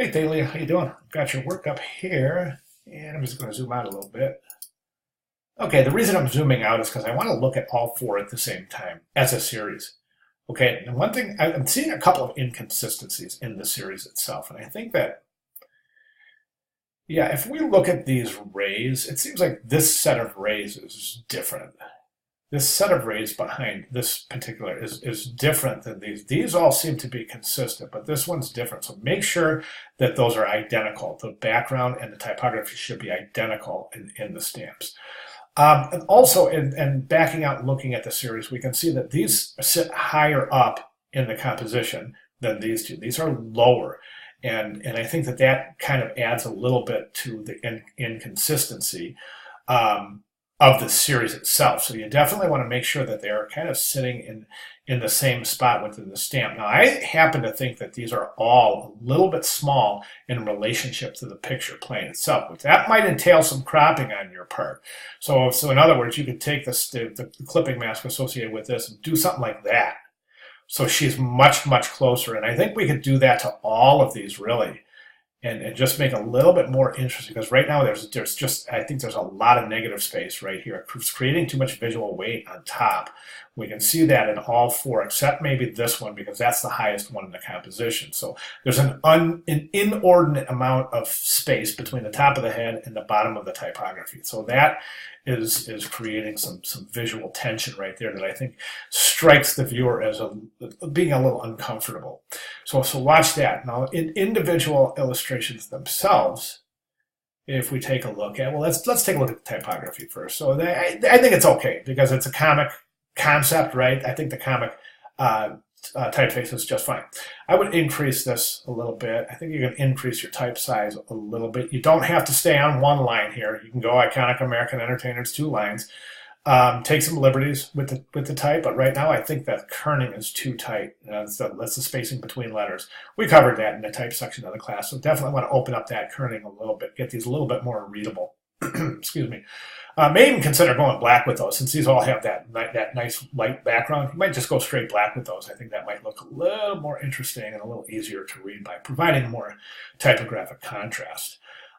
Hey Thalia, how you doing? Got your work up here, and I'm just going to zoom out a little bit. Okay, the reason I'm zooming out is because I want to look at all four at the same time as a series. Okay, and one thing, I'm seeing a couple of inconsistencies in the series itself, and I think that, yeah, if we look at these rays, it seems like this set of rays is different. This set of rays behind this particular is different than these. These all seem to be consistent, but this one's different. So make sure that those are identical. The background and the typography should be identical in the stamps. And also, in backing out and looking at the series, we can see that these sit higher up in the composition than these two. These are lower. And I think that that kind of adds a little bit to the inconsistency. Of the series itself. So you definitely want to make sure that they're kind of sitting in the same spot within the stamp. Now, I happen to think that these are all a little bit small in relationship to the picture plane itself, which that might entail some cropping on your part. So in other words, you could take the clipping mask associated with this and do something like that. So she's much, much closer. And I think we could do that to all of these, really. And just make a little bit more interesting, because right now there's just, I think there's a lot of negative space right here. It's creating too much visual weight on top. We can see that in all four, except maybe this one, because that's the highest one in the composition. So there's an inordinate amount of space between the top of the head and the bottom of the typography. So that is creating some visual tension right there that I think strikes the viewer as being a little uncomfortable. So watch that. Now, in individual illustrations themselves, if we take a look at, well, let's take a look at the typography first. So I think it's okay because it's a comic concept, right? I think the comic typeface is just fine. I would increase this a little bit. I think you can increase your type size a little bit. You don't have to stay on one line here. You can go Iconic American Entertainers, 2 lines. Take some liberties with the type, but right now I think that kerning is too tight. That's the spacing between letters. We covered that in the type section of the class, so definitely want to open up that kerning a little bit, get these a little bit more readable. Excuse me. May even consider going black with those, since these all have that nice light background. You might just go straight black with those. I think that might look a little more interesting and a little easier to read by providing more typographic contrast.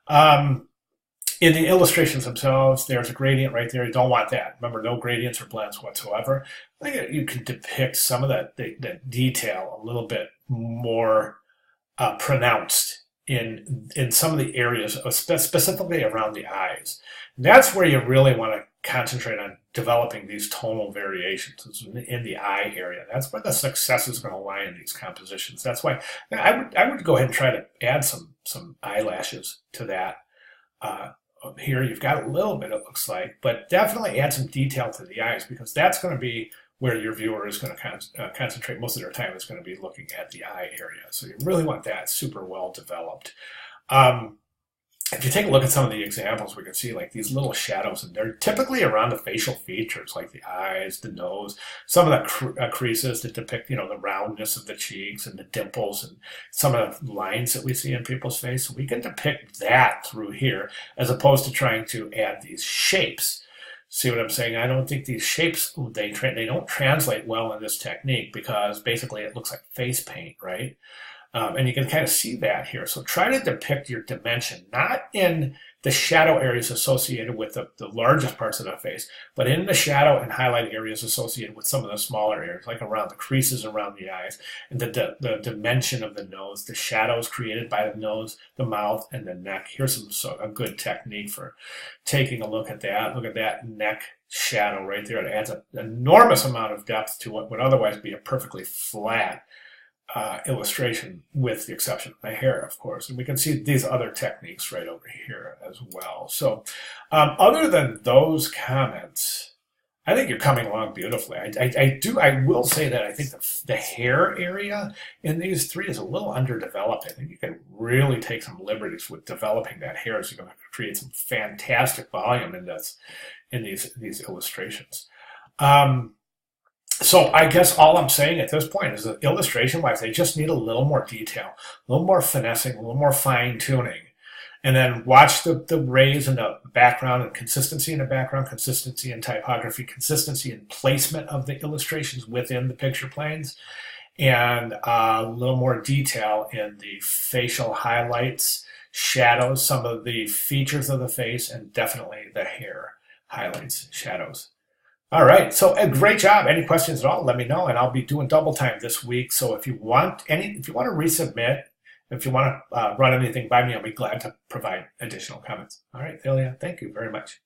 In the illustrations themselves, there's a gradient right there. You don't want that. Remember, no gradients or blends whatsoever. I think you can depict some of that detail a little bit more pronounced in some of the areas, specifically around the eyes. That's where you really want to concentrate on developing these tonal variations in the eye area. That's where the success is going to lie in these compositions. That's why I would go ahead and try to add some eyelashes to that. Here you've got a little bit, it looks like, but definitely add some detail to the eyes, because that's going to be where your viewer is going to concentrate most of their time. Is going to be looking at the eye area. So you really want that super well developed. If you take a look at some of the examples, we can see like these little shadows, and they're typically around the facial features, like the eyes, the nose, some of the creases that depict, the roundness of the cheeks and the dimples and some of the lines that we see in people's face. So we can depict that through here, as opposed to trying to add these shapes. See what I'm saying? I don't think these shapes, they don't translate well in this technique, because basically it looks like face paint, right? And you can kind of see that here. So try to depict your dimension, not in the shadow areas associated with the largest parts of the face, but in the shadow and highlight areas associated with some of the smaller areas, like around the creases around the eyes, and the dimension of the nose, the shadows created by the nose, the mouth, and the neck. Here's a good technique for taking a look at that. Look at that neck shadow right there. It adds an enormous amount of depth to what would otherwise be a perfectly flat illustration, with the exception of the hair, of course. And we can see these other techniques right over here as well. So other than those comments, I think you're coming along beautifully. I will say that I think the hair area in these three is a little underdeveloped. I think you can really take some liberties with developing that hair, so you're going to create some fantastic volume in these illustrations. So I guess all I'm saying at this point is that illustration-wise, they just need a little more detail, a little more finessing, a little more fine-tuning. And then watch the rays in the background, and consistency in the background, consistency in typography, consistency in placement of the illustrations within the picture planes. and a little more detail in the facial highlights, shadows, some of the features of the face, and definitely the hair highlights, shadows. All right, so a great job. Any questions at all, let me know, and I'll be doing double time this week. So if you want to resubmit, if you want to run anything by me, I'll be glad to provide additional comments. All right, Thalia, thank you very much.